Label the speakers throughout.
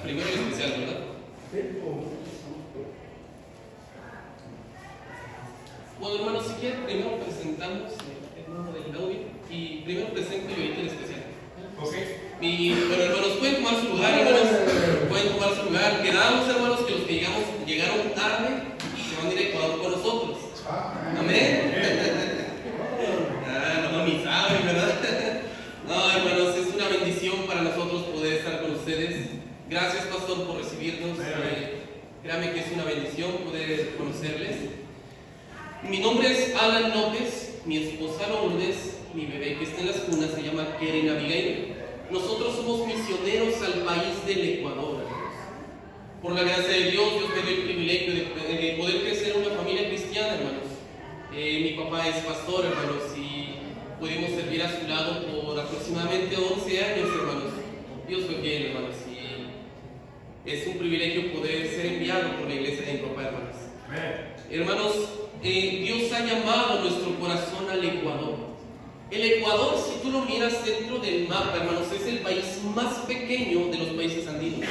Speaker 1: primero el especial, ¿verdad? Bueno, hermanos, si quieren, primero presentamos el nombre del audio y primero presento yo ahorita el especial.
Speaker 2: Ok.
Speaker 1: Bueno, hermanos, pueden tomar su lugar, hermanos. Pueden tomar su lugar. Quedamos, hermanos, que los que llegaron tarde se van a ir a Ecuador con nosotros. Amén. No, ni saben, ¿verdad? No, hermanos, es una bendición para nosotros poder estar con ustedes. Gracias, pastor, por recibirnos. Créame que es una bendición poder conocerles. Mi nombre es Alan López, mi esposa Lourdes, mi bebé que está en las cunas se llama Keren Abigail. Nosotros somos misioneros al país del Ecuador. Por la gracia de Dios, Dios me dio el privilegio de poder crecer en una familia cristiana, hermanos. Mi papá es pastor, hermanos, y pudimos servir a su lado por aproximadamente 11 años, hermanos. Dios fue fiel, hermanos, y es un privilegio poder ser enviado por la iglesia de mi papá, hermanos. Hermanos, Dios ha llamado nuestro corazón al Ecuador. El Ecuador, si tú lo miras dentro del mapa, hermanos, es el país más pequeño de los países andinos.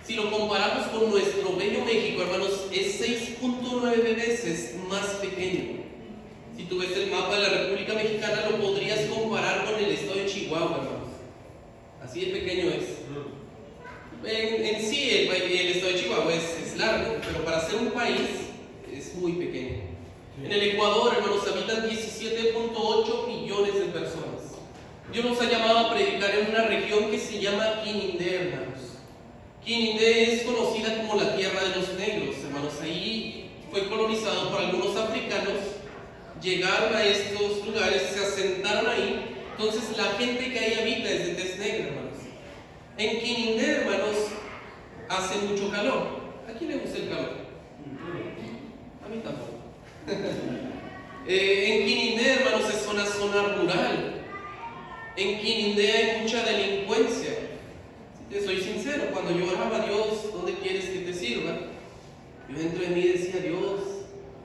Speaker 1: Si lo comparamos con nuestro bello México, hermanos, es 6.9 veces más pequeño. Si tú ves el mapa de la República Mexicana, lo podrías comparar con el estado de Chihuahua, hermanos. Así de pequeño es. En sí, el estado de Chihuahua es largo, pero para ser un país es muy pequeño. En el Ecuador, hermanos, habitan 17.8 millones de personas. Dios nos ha llamado a predicar en una región que se llama Quinindé, hermanos. Quinindé es conocida como la tierra de los negros, hermanos. Ahí fue colonizado por algunos africanos, llegaron a estos lugares, se asentaron ahí. Entonces la gente que ahí habita es de tez negra, hermanos. En Quinindé, hermanos, hace mucho calor. ¿A quién le gusta el calor? A mí tampoco. En Quinindé, hermanos, es una zona rural. En Quinindé hay mucha delincuencia. Si te soy sincero, cuando yo oraba a Dios, ¿dónde quieres que te sirva? Yo dentro de mí decía, Dios,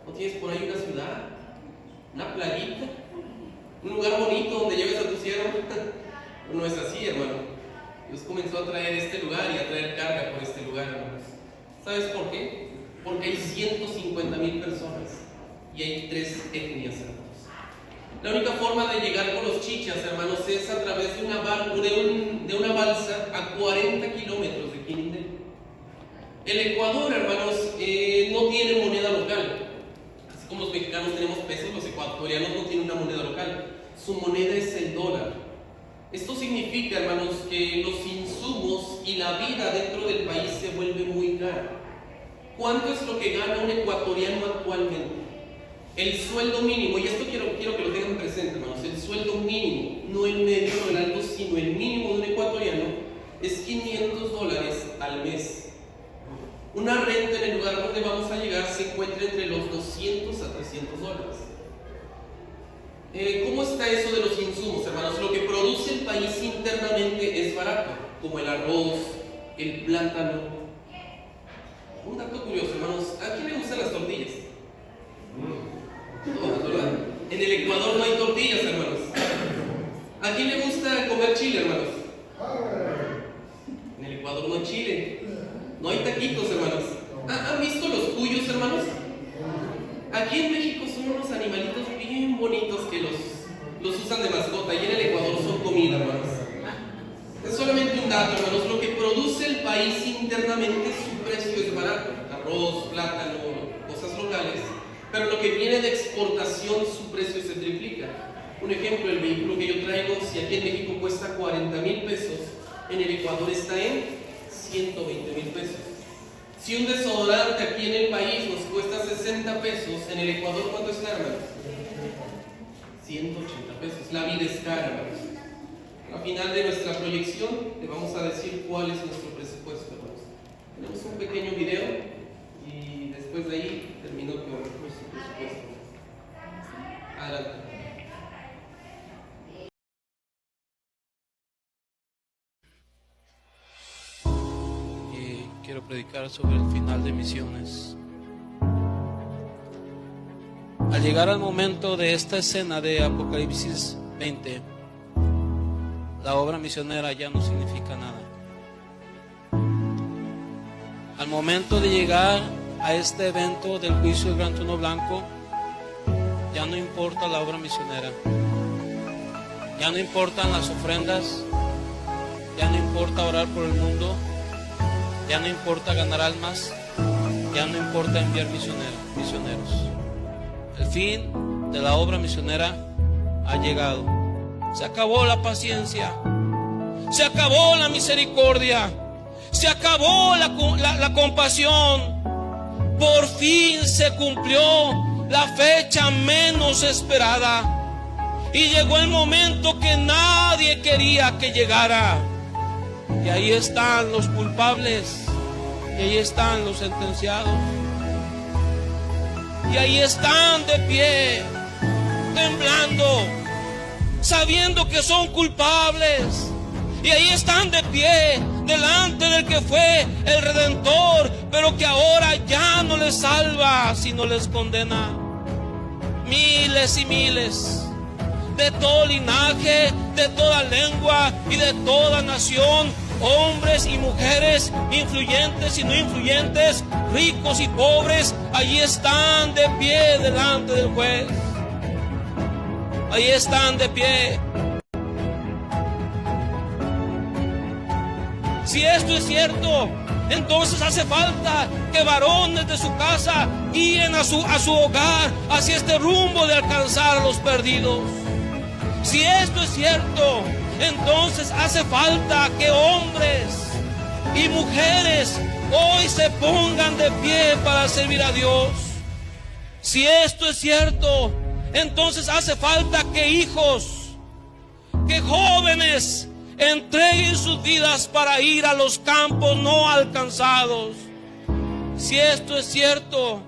Speaker 1: ¿no tienes por ahí una ciudad? ¿Una playita? ¿Un lugar bonito donde lleves a tu siervo? No es así, hermano. Dios comenzó a traer este lugar y a traer carga por este lugar, hermanos. ¿Sabes por qué? Porque hay 150,000 personas y hay 3 etnias, hermanos. La única forma de llegar con los chichas, hermanos, es a través de una balsa a 40 kilómetros de Quinindé. El Ecuador, hermanos, no tiene moneda local. Así como los mexicanos tenemos pesos, los ecuatorianos no tienen una moneda local. Su moneda es el dólar. Esto significa, hermanos, que los insumos y la vida dentro del país se vuelve muy cara. ¿Cuánto es lo que gana un ecuatoriano actualmente? El sueldo mínimo, y esto quiero que lo tengan presente, hermanos, el sueldo mínimo, no el medio, no el alto, sino el mínimo de un ecuatoriano, es $500 al mes. Una renta en el lugar donde vamos a llegar se encuentra entre los $200 a $300. ¿Cómo está eso de los insumos, hermanos? Lo que produce el país internamente es barato, como el arroz, el plátano. Un dato curioso, hermanos, ¿a quién le gustan las tortillas? Todas, ¿verdad? En el Ecuador no hay tortillas, hermanos. ¿A quién le gusta comer chile, hermanos? En el Ecuador no hay chile. No hay taquitos, hermanos. ¿Han visto los cuyos, hermanos? Aquí en México son unos animalitos bien bonitos que los usan de mascota, y en el Ecuador son comida, hermanos. Es solamente un dato, hermanos. Lo que produce el país internamente, su precio es barato. Arroz, plátano, cosas locales. Pero lo que viene de exportación, su precio se triplica. Un ejemplo, el vehículo que yo traigo, si aquí en México cuesta 40,000 pesos, en el Ecuador está en 120,000 pesos. Si un desodorante aquí en el país nos cuesta 60 pesos, en el Ecuador, ¿cuánto está, hermanos? 180 pesos. La vida es cara, hermanos. Al final de nuestra proyección, le vamos a decir cuál es nuestro presupuesto, hermanos. Tenemos un pequeño video y después de ahí termino con nuestro presupuesto. Adelante.
Speaker 3: Quiero predicar sobre el final de misiones. Al llegar al momento de esta escena de Apocalipsis 20, la obra misionera ya no significa nada. al momento de llegar a este evento del juicio del gran trono blanco, ya no importa la obra misionera, ya no importan las ofrendas, ya no importa orar por el mundo, ya no importa ganar almas, ya no importa enviar misioneros. El fin de la obra misionera ha llegado. Se acabó la paciencia, se acabó la misericordia, se acabó la compasión. Por fin se cumplió la fecha menos esperada y llegó el momento que nadie quería que llegara. Y ahí están los culpables, y ahí están los sentenciados, y ahí están de pie, temblando, sabiendo que son culpables. Y ahí están de pie delante del que fue el Redentor, pero que ahora ya no les salva, sino les condena. Miles y miles, de todo linaje, de toda lengua y de toda nación, hombres y mujeres, influyentes y no influyentes, ricos y pobres, allí están de pie delante del juez. Ahí están de pie. Si esto es cierto, entonces hace falta que varones de su casa guíen a su hogar hacia este rumbo de alcanzar a los perdidos. Si esto es cierto, entonces hace falta que hombres y mujeres hoy se pongan de pie para servir a Dios. Si esto es cierto, entonces hace falta que hijos, que jóvenes entreguen sus vidas para ir a los campos no alcanzados. Si esto es cierto,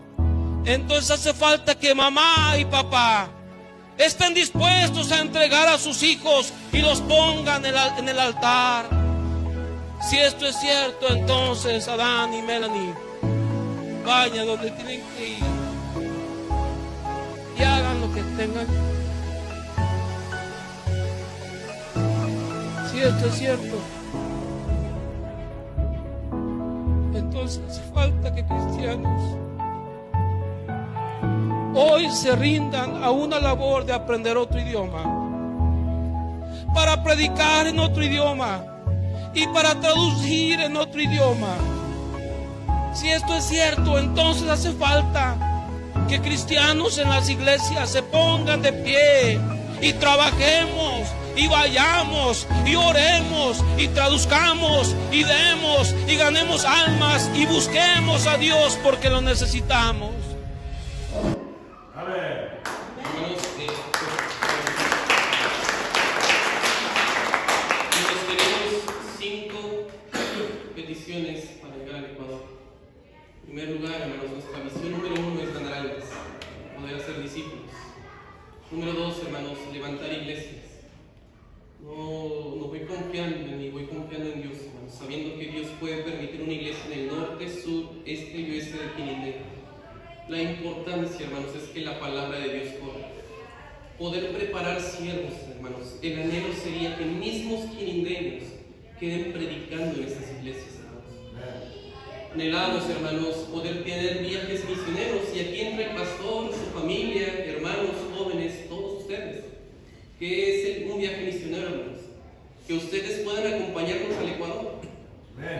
Speaker 3: entonces hace falta que mamá y papá estén dispuestos a entregar a sus hijos y los pongan en el altar. Si esto es cierto, entonces Adán y Melanie vayan donde tienen que ir y hagan lo que tengan. Si esto es cierto, entonces hace falta que cristianos hoy se rindan a una labor de aprender otro idioma, para predicar en otro idioma y para traducir en otro idioma. Si esto es cierto, entonces hace falta que cristianos en las iglesias se pongan de pie y trabajemos y vayamos y oremos y traduzcamos y demos y ganemos almas y busquemos a Dios porque lo necesitamos.
Speaker 1: Hermanos, tenemos 5 peticiones para llegar al Ecuador. En primer lugar, hermanos, nuestra misión número 1 es ganar almas, poder hacer discípulos. Número 2, hermanos, levantar iglesias. No voy confiando en Dios, hermanos, sabiendo que Dios puede permitir una iglesia en el norte, sur, este y oeste del Quirindé. La importancia, hermanos, es que la palabra de Dios corra. Poder preparar siervos, hermanos. El anhelo sería que mismos quirindeños queden predicando en estas iglesias, hermanos. Anhelamos, hermanos, poder tener viajes misioneros, y aquí entra el pastor, su familia, hermanos, jóvenes, todos ustedes. ¿Qué es un viaje misionero, hermanos? Que ustedes puedan acompañarnos al Ecuador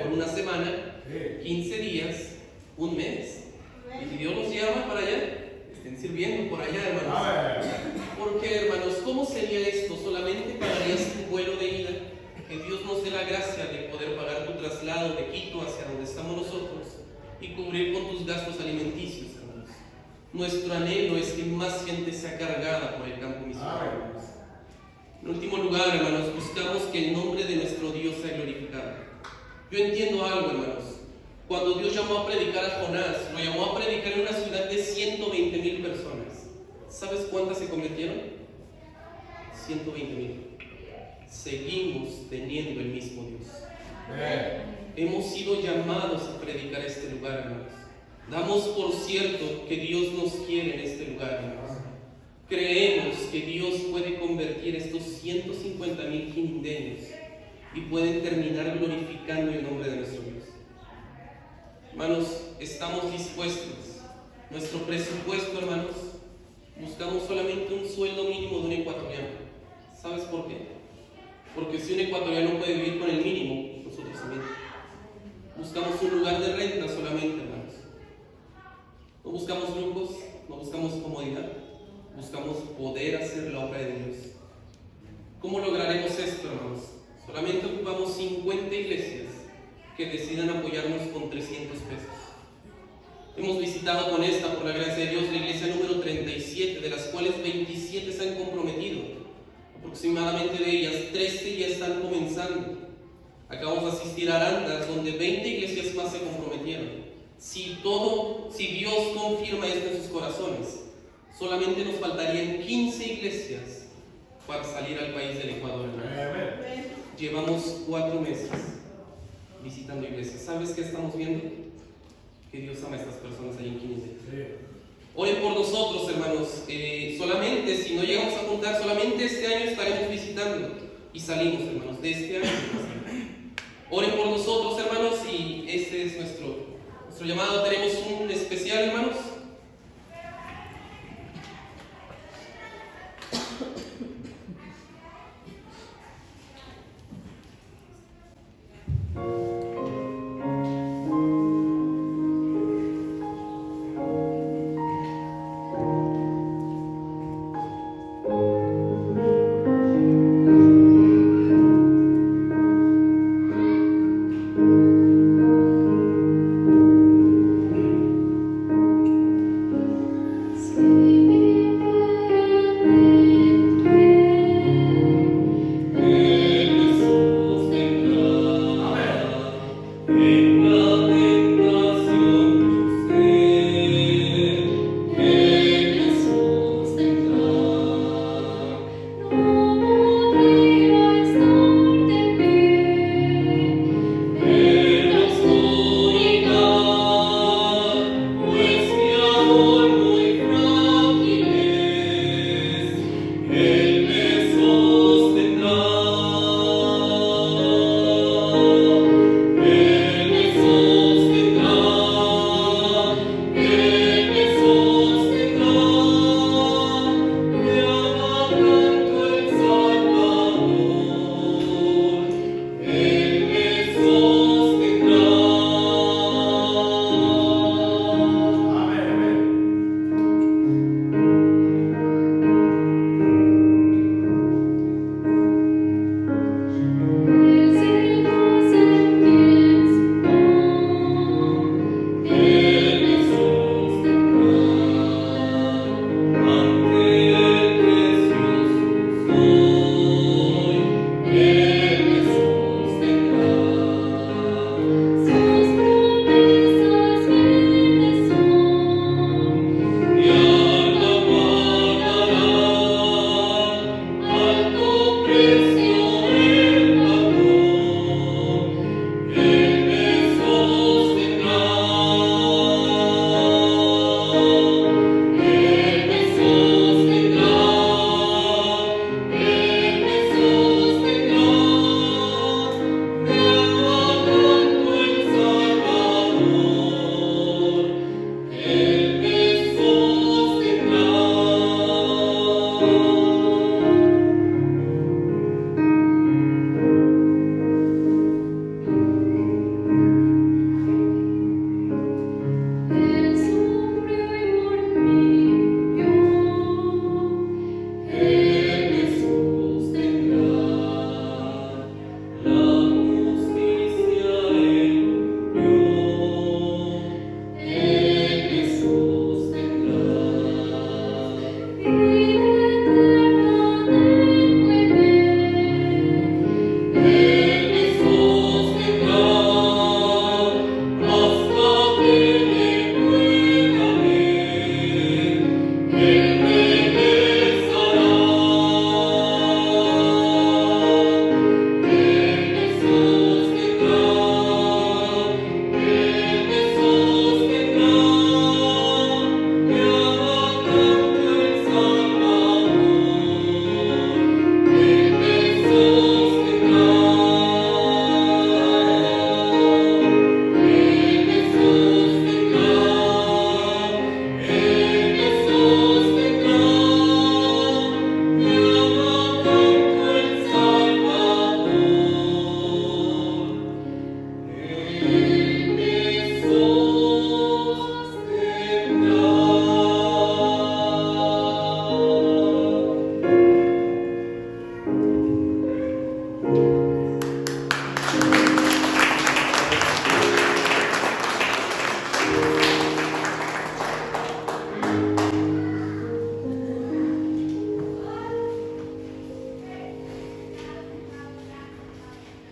Speaker 1: por una semana, 15 días, un mes. Y si Dios los llama para allá, estén sirviendo por allá, hermanos. Porque, hermanos, ¿cómo sería esto? ¿Solamente pagarías tu vuelo de ida? Que Dios nos dé la gracia de poder pagar tu traslado de Quito hacia donde estamos nosotros y cubrir con tus gastos alimenticios, hermanos. Nuestro anhelo es que más gente sea cargada por el campo misionero. En último lugar, hermanos, buscamos que el nombre de nuestro Dios sea glorificado. Yo entiendo algo, hermanos. Cuando Dios llamó a predicar a Jonás, lo llamó a predicar en una ciudad de 120,000 personas. ¿Sabes cuántas se convirtieron? 120,000. Seguimos teniendo el mismo Dios. Hemos sido llamados a predicar este lugar, hermanos. Damos por cierto que Dios nos quiere en este lugar, hermanos. Creemos que Dios puede convertir estos 150,000 quirindeños y pueden terminar glorificando el nombre de nuestro Dios. Hermanos, estamos dispuestos. Nuestro presupuesto, hermanos, buscamos solamente un sueldo mínimo de un ecuatoriano. ¿Sabes por qué? Porque si un ecuatoriano puede vivir con el mínimo, nosotros también. Buscamos un lugar de renta solamente, hermanos. No buscamos lujos, no buscamos comodidad, buscamos poder hacer la obra de Dios. ¿Cómo lograremos esto, hermanos? Solamente ocupamos 50 iglesias que decidan apoyarnos con 300 pesos. Hemos visitado con esta, por la gracia de Dios, la iglesia número 37, de las cuales 27 se han comprometido. Aproximadamente de ellas, 13 ya están comenzando. Acabamos de asistir a Arandas, donde 20 iglesias más se comprometieron. Si Dios confirma esto en sus corazones, solamente nos faltarían 15 iglesias para salir al país del Ecuador. Llevamos 4 meses visitando iglesias. ¿Sabes qué estamos viendo? Que Dios ama a estas personas ahí en Quince. Oren por nosotros, hermanos. Solamente, si no llegamos a juntar, solamente este año estaremos visitando y salimos, hermanos, de este año. Oren por nosotros, hermanos, y ese es nuestro llamado. Tenemos un especial, hermanos.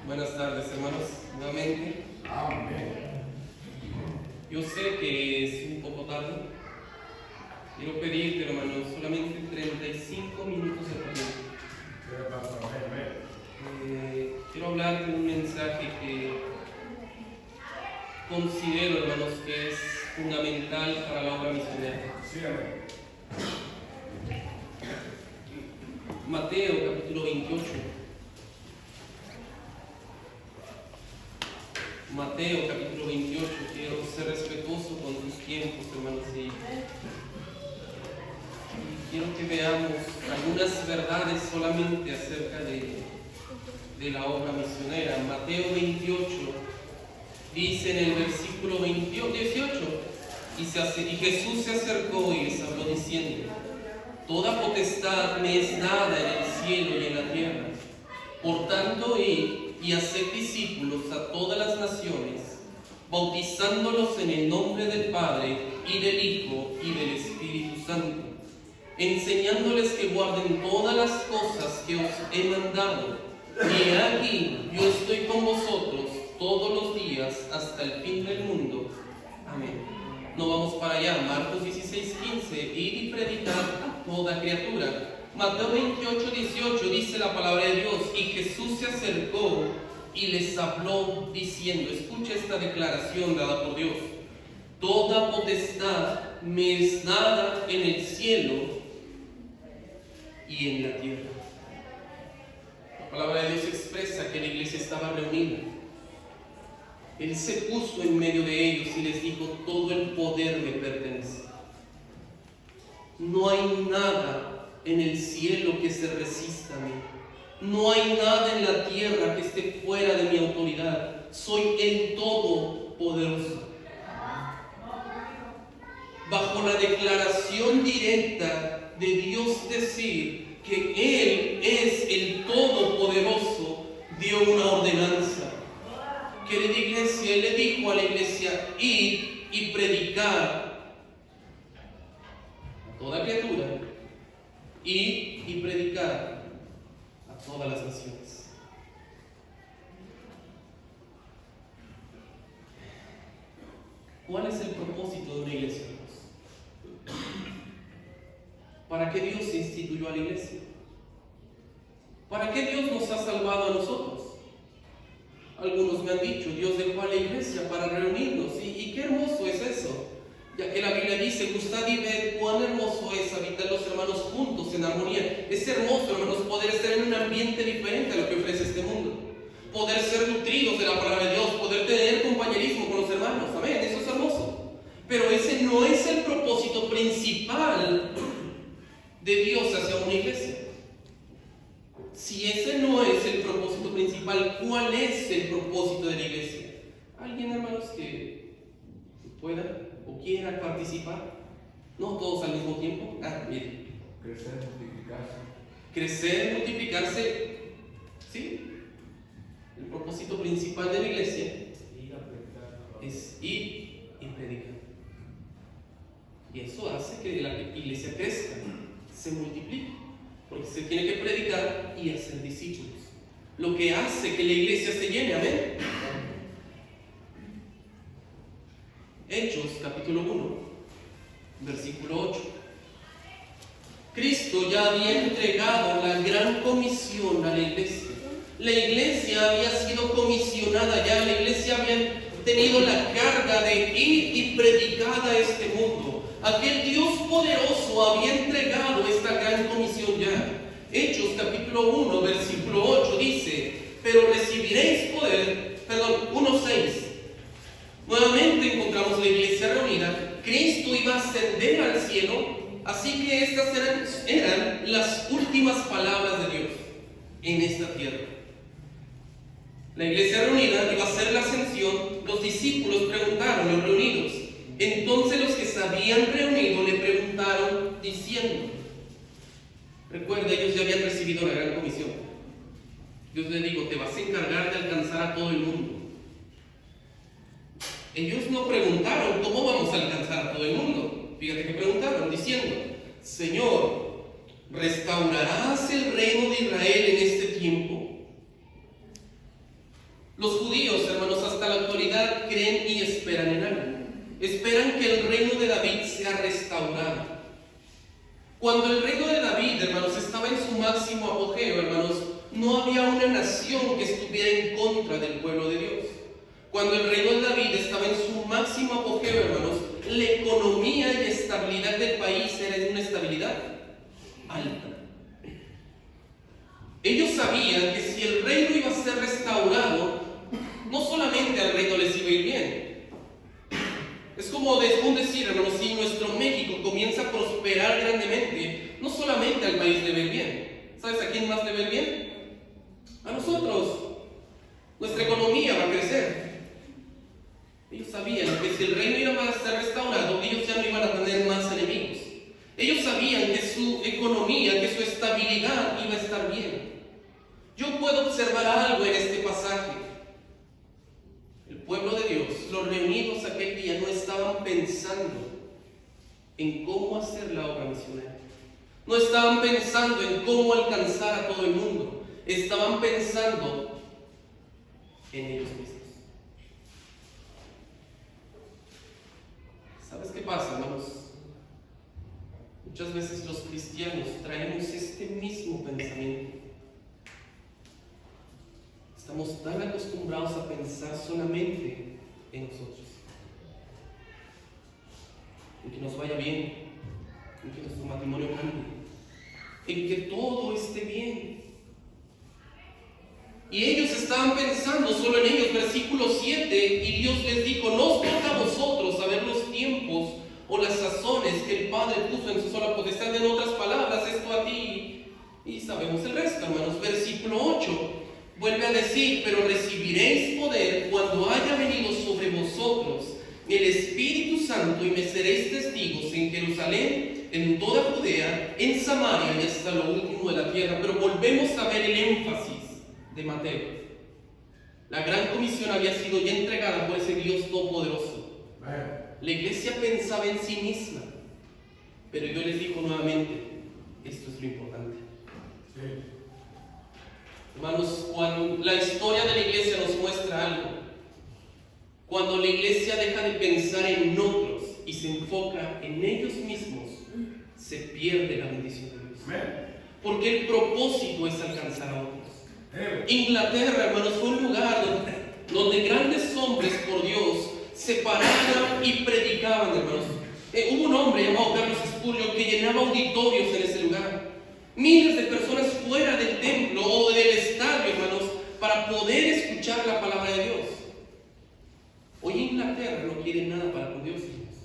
Speaker 1: Buenas tardes, hermanos, nuevamente. Yo sé que es un poco tarde. Quiero pedirte, hermanos, solamente 35 minutos de tiempo. Quiero hablarte de un mensaje que considero, hermanos, que es fundamental para la obra misionera. Mateo capítulo 28. Mateo capítulo 28. Quiero ser respetuoso con tus tiempos, hermanos, y quiero que veamos algunas verdades solamente acerca de la obra misionera. Mateo 28 dice en el versículo 18: y Jesús se acercó y les habló diciendo: toda potestad me es dada en el cielo y en la tierra. Por tanto, id y haced discípulos a todas las naciones, bautizándolos en el nombre del Padre, y del Hijo, y del Espíritu Santo, enseñándoles que guarden todas las cosas que os he mandado. Y he aquí, yo estoy con vosotros todos los días hasta el fin del mundo. Amén. No vamos para allá. Marcos 16:15, id y predicad a toda criatura. Mateo 28:18 dice la palabra de Dios: y Jesús se acercó y les habló diciendo, escucha esta declaración dada por Dios: toda potestad me es dada en el cielo y en la tierra. La palabra de Dios expresa que la iglesia estaba reunida. Él se puso en medio de ellos y les dijo: todo el poder me pertenece. No hay nada en el cielo que se resista a mí. No hay nada en la tierra que esté fuera de mi autoridad. Soy el Todopoderoso. Bajo la declaración directa de Dios decir que Él es el Todopoderoso, dio una ordenanza. Querida iglesia, Él le dijo a la iglesia: id y predicar a toda criatura, id y predicar a todas las naciones. ¿Cuál es el propósito de una iglesia? ¿Para qué Dios instituyó a la iglesia? ¿Para qué Dios nos ha salvado a nosotros? Algunos me han dicho: Dios dejó a la iglesia para reunirnos. Y qué hermoso es eso, ya que la Biblia dice: gustad y ved cuán hermoso es habitar los hermanos juntos en armonía. Es hermoso, hermanos, poder estar en un ambiente diferente a lo que ofrece este mundo, poder ser nutridos de la palabra de Dios, poder tener compañerismo con los hermanos. Amén, eso es hermoso. Pero ese no es el propósito principal de Dios hacia una iglesia. Si ese no es el propósito principal, ¿cuál es el propósito de la iglesia? ¿Alguien, hermanos, que pueda o quiera participar? No todos al mismo tiempo. Miren.
Speaker 2: Crecer, multiplicarse.
Speaker 1: Crecer, multiplicarse. Sí. El propósito principal de la iglesia es ir y predicar. Y eso hace que la iglesia crezca, se multiplique, porque se tiene que predicar y hacer discípulos. Lo que hace que la iglesia se llene. Amén. Hechos capítulo 1, versículo 8. Cristo ya había entregado la gran comisión a la iglesia. La iglesia había sido comisionada ya. La iglesia había tenido la carga de ir y predicar a este mundo. Aquel Dios poderoso había entregado esta gran comisión ya. Hechos capítulo 1, versículo 8 dice: pero recibiréis poder. 1:6. Nuevamente encontramos la iglesia reunida. Cristo iba a ascender al cielo, así que estas eran las últimas palabras de Dios en esta tierra. La iglesia reunida iba a hacer la ascensión. Los discípulos preguntaron, los reunidos. Entonces los que se habían reunido le preguntaron diciendo, recuerda, ellos ya habían recibido la gran comisión. Dios le dijo: te vas a encargar de alcanzar a todo el mundo. Ellos no preguntaron: ¿cómo vamos a alcanzar a todo el mundo? Fíjate que preguntaron diciendo: Señor, ¿restaurarás el reino de Israel en este tiempo? Cuando el reino de David, hermanos, estaba en su máximo apogeo, hermanos, no había una nación que estuviera en contra del pueblo de Dios. Cuando el reino de David estaba en su máximo apogeo, hermanos, la economía y estabilidad del país era de una estabilidad alta. Ellos sabían que si el reino iba a ser restaurado, no solamente al reino les iba a ir bien. Es como decir, hermanos, si nuestro México comienza a prosperar grandemente, no solamente al país le va a ir bien. ¿Sabes a quién más le va a ir bien? A nosotros. Nuestra economía va a crecer. Ellos sabían que si el reino iba a ser restaurado, ellos ya no iban a tener más enemigos. Ellos sabían que su economía, que su estabilidad iba a estar bien. Yo puedo observar algo en este pasaje. El pueblo de Dios, los reunidos aquel día, no estaban pensando en cómo hacer la obra misionera. No estaban pensando en cómo alcanzar a todo el mundo. Estaban pensando en ellos mismos. ¿Sabes qué pasa, hermanos? Muchas veces los cristianos traemos este mismo pensamiento. Estamos tan acostumbrados a pensar solamente en nosotros, en que nos vaya bien, en que nuestro matrimonio cambie, en que todo esté bien. Y ellos estaban pensando solo en ellos. Versículo 7, y Dios les dijo: no os toca a vosotros saber los tiempos o las sazones que el Padre puso en su sola potestad. En otras palabras, esto a ti, y sabemos el resto, hermanos. Versículo 8 vuelve a decir: pero recibiréis poder cuando haya venido sobre vosotros el Espíritu Santo, y me seréis testigos en Jerusalén, en toda Judea, en Samaria y hasta lo último de la tierra. Pero volvemos a ver el énfasis de Mateo. La gran comisión había sido ya entregada por ese Dios todopoderoso. La iglesia pensaba en sí misma, pero Dios les dijo nuevamente: esto es lo importante. Hermanos, cuando la historia de la iglesia nos muestra algo, cuando la iglesia deja de pensar en otros y se enfoca en ellos mismos, se pierde la bendición de Dios. Porque el propósito es alcanzar a otros. Inglaterra, hermanos, fue un lugar donde grandes hombres por Dios se paraban y predicaban, hermanos. Hubo un hombre llamado Carlos Spurgeon que llenaba auditorios en ese lugar. Miles de personas fuera del templo o del estadio, hermanos, para poder escuchar la palabra de Dios. Hoy Inglaterra no quiere nada para con Dios, hermanos.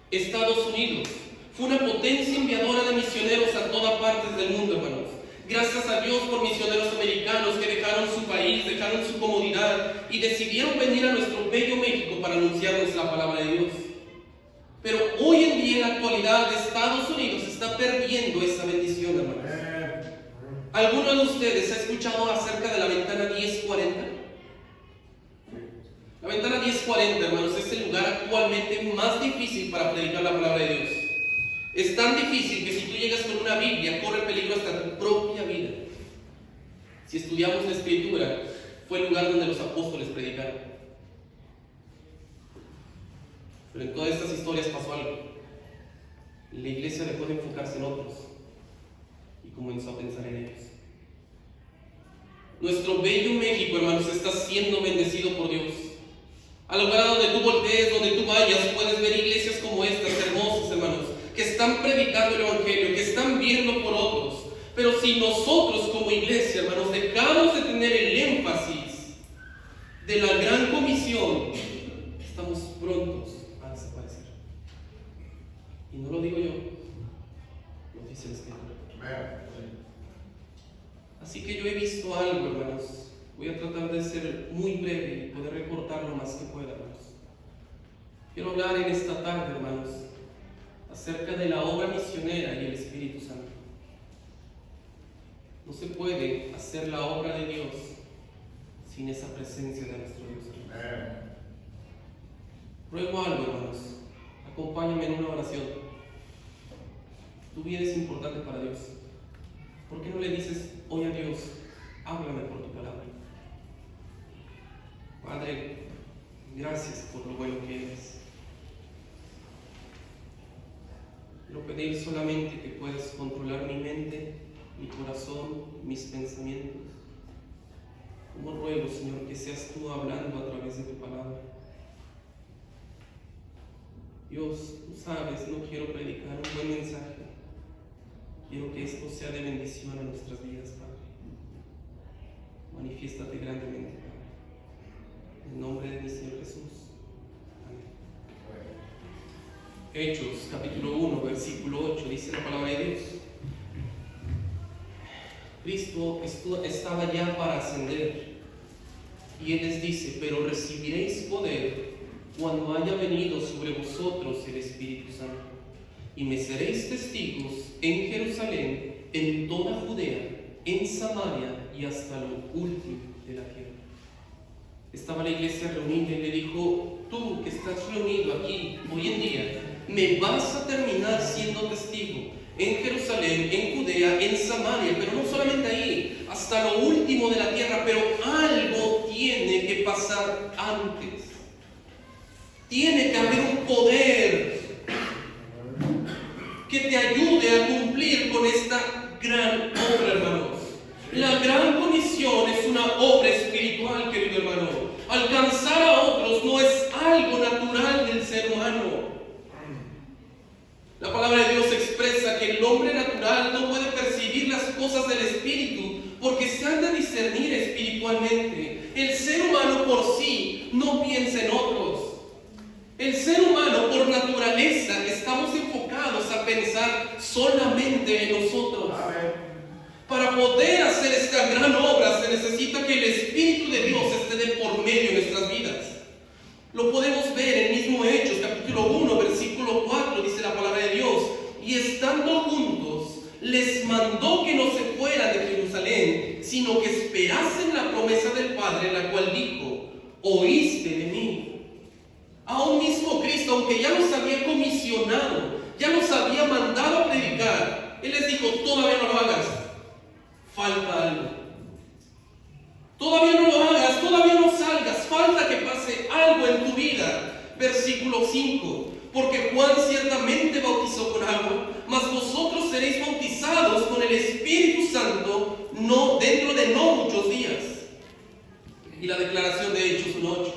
Speaker 1: Estados Unidos fue una potencia enviadora de misioneros a todas partes del mundo, hermanos. Gracias a Dios por misioneros americanos que dejaron su país, dejaron su comodidad y decidieron venir a nuestro bello México para anunciarnos la palabra de Dios. Pero hoy en día, en la actualidad, Estados Unidos está perdiendo esa bendición, hermanos. ¿Alguno de ustedes ha escuchado acerca de la ventana 1040? La ventana 1040, hermanos, es el lugar actualmente más difícil para predicar la palabra de Dios. Es tan difícil que si tú llegas con una Biblia, corre peligro hasta tu propia vida. Si estudiamos la Escritura, fue el lugar donde los apóstoles predicaron. Pero en todas estas historias pasó algo. La iglesia dejó de enfocarse en otros y comenzó a pensar en ellos. Nuestro bello México, hermanos, está siendo bendecido por Dios. Al lugar donde tú voltees, donde tú vayas, puedes ver iglesias como estas, hermosas, hermanos, que están predicando el Evangelio, que están viendo por otros. Pero si nosotros como iglesia, hermanos, dejamos de tener el énfasis de la gran comisión, estamos prontos a desaparecer. Y no lo digo yo, lo dice la Escritura. Así que yo he visto algo, hermanos. Voy a tratar de ser muy breve y poder recortar lo más que pueda, hermanos. Quiero hablar en esta tarde, hermanos, acerca de la obra misionera y el Espíritu Santo. No se puede hacer la obra de Dios sin esa presencia de nuestro Dios. Ruego algo, hermanos. Acompáñame en una oración. Tu vida es importante para Dios. ¿Por qué no le dices hoy a Dios: háblame por tu palabra? Padre, gracias por lo bueno que eres. Lo pedir solamente que puedas controlar mi mente, mi corazón, mis pensamientos. Como ruego, Señor, que seas tú hablando a través de tu palabra. Dios, tú sabes, no quiero predicar un buen mensaje. Quiero que esto sea de bendición a nuestras vidas, Padre. Manifiéstate grandemente, Padre. En nombre de mi Señor Jesús. Amén. Hechos, capítulo 1, versículo 8, dice la palabra de Dios. Cristo estaba ya para ascender, y Él les dice: pero recibiréis poder cuando haya venido sobre vosotros el Espíritu Santo, y me seréis testigos en Jerusalén, en toda Judea, en Samaria y hasta lo último de la tierra. Estaba la iglesia reunida y le dijo: tú que estás reunido aquí hoy en día, me vas a terminar siendo testigo en Jerusalén, en Judea, en Samaria, pero no solamente ahí, hasta lo último de la tierra. Pero algo tiene que pasar antes. Tiene que haber un poder que te ayude a cumplir con esta gran obra, hermanos. La gran comisión es una obra espiritual, querido hermano. Alcanzar a otros no es algo natural del ser humano. La palabra de Dios expresa que el hombre natural no puede percibir las cosas del Espíritu porque se han de discernir espiritualmente. El ser humano por sí no piensa en otros. El ser humano por naturaleza estamos enfocados a pensar solamente en nosotros. Para poder hacer esta gran obra se necesita que el Espíritu de Dios esté de por medio en nuestras vidas. Lo podemos ver en el mismo Hechos, capítulo 1, versículo 4, dice la palabra de Dios: y estando juntos, les mandó que no se fueran de Jerusalén, sino que esperasen la promesa del Padre, la cual dijo: oíste de mí. Aún mismo Cristo, aunque ya los había comisionado, ya los había mandado a predicar, Él les dijo: todavía no lo hagas, falta algo. Todavía no lo hagas, todavía no salgas, falta que pase algo en tu vida. Versículo 5: porque Juan ciertamente bautizó con agua, mas vosotros seréis bautizados con el Espíritu Santo dentro de no muchos días. Y la declaración de Hechos 1:8: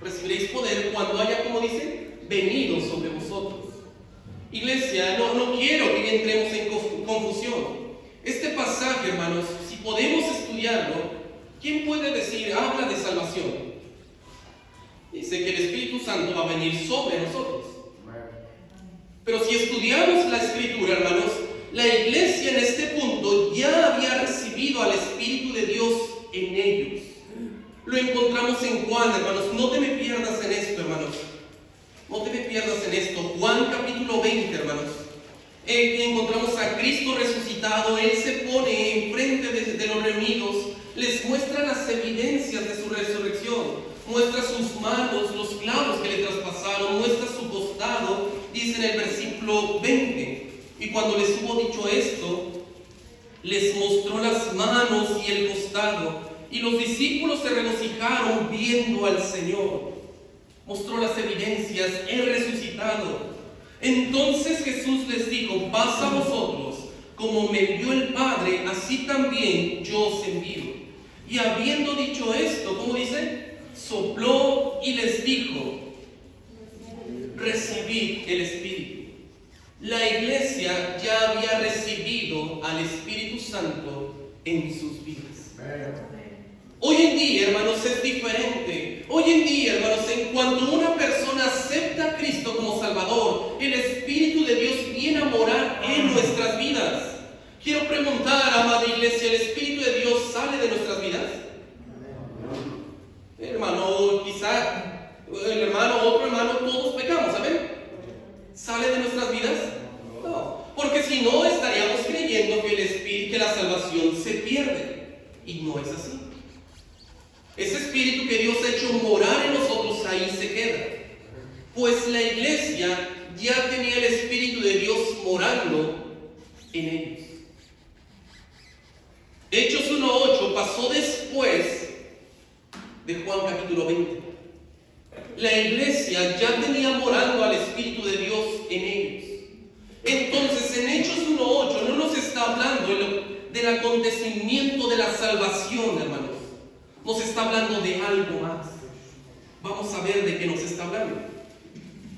Speaker 1: recibiréis poder cuando haya, como dice, venido sobre vosotros. Iglesia, no quiero que entremos en confusión. Este pasaje, hermanos, si podemos estudiarlo, ¿quién puede decir, habla de salvación? Dice que el Espíritu Santo va a venir sobre nosotros. Pero si estudiamos la Escritura, hermanos, la iglesia en este punto ya había recibido al Espíritu de Dios en ellos. Lo encontramos en Juan, hermanos. No te me pierdas en esto, hermanos. No te me pierdas en esto. Juan capítulo 20, hermanos. Encontramos a Cristo resucitado. Él se pone enfrente de los reunidos, les muestra las evidencias de su resurrección, muestra sus manos, los clavos que le traspasaron, muestra su costado. Dice en el versículo 20: y cuando les hubo dicho esto, les mostró las manos y el costado, y los discípulos se regocijaron viendo al Señor. Mostró las evidencias, Él resucitado. Entonces Jesús les dijo: paz a vosotros, como me envió el Padre, así también yo os envío. Y habiendo dicho esto, ¿cómo dice? Sopló y les dijo: recibid el Espíritu. La iglesia ya había recibido al Espíritu Santo en sus vidas. Hoy en día, hermanos, es diferente. Hoy en día, hermanos, en cuanto una persona acepta a Cristo como Salvador, el Espíritu de Dios viene a morar en nuestras vidas. Quiero preguntar, amada iglesia, ¿el Espíritu de Dios sale de nuestras vidas? Hermano, quizá otro hermano, todos pecamos, ¿saben? ¿Sale de nuestras vidas? No, porque si no estaríamos creyendo que el Espíritu, que la salvación se pierde, y no es así. Ese Espíritu que Dios ha hecho morar en nosotros, ahí se queda. Pues la iglesia ya tenía el Espíritu de Dios morando en ellos. Hechos 1:8 pasó después de Juan capítulo 20. La iglesia ya tenía morando al Espíritu de Dios en ellos. Entonces, en Hechos 1:8 no nos está hablando del acontecimiento de la salvación, hermanos. Nos está hablando de algo más. Vamos a ver de qué nos está hablando.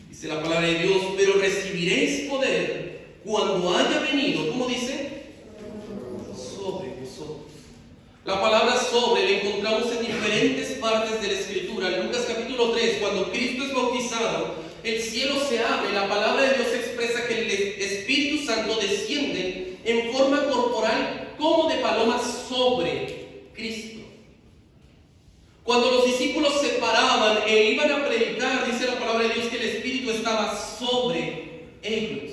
Speaker 1: Dice la palabra de Dios: pero recibiréis poder cuando haya venido, ¿cómo dice? Sobre vosotros. La palabra sobre la encontramos en diferentes partes de la Escritura. En Lucas capítulo 3, cuando Cristo es bautizado, el cielo se abre. La palabra de Dios expresa que el Espíritu Santo desciende en forma corporal como de paloma sobre Cristo. Cuando los discípulos se paraban e iban a predicar, dice la palabra de Dios que el Espíritu estaba sobre ellos.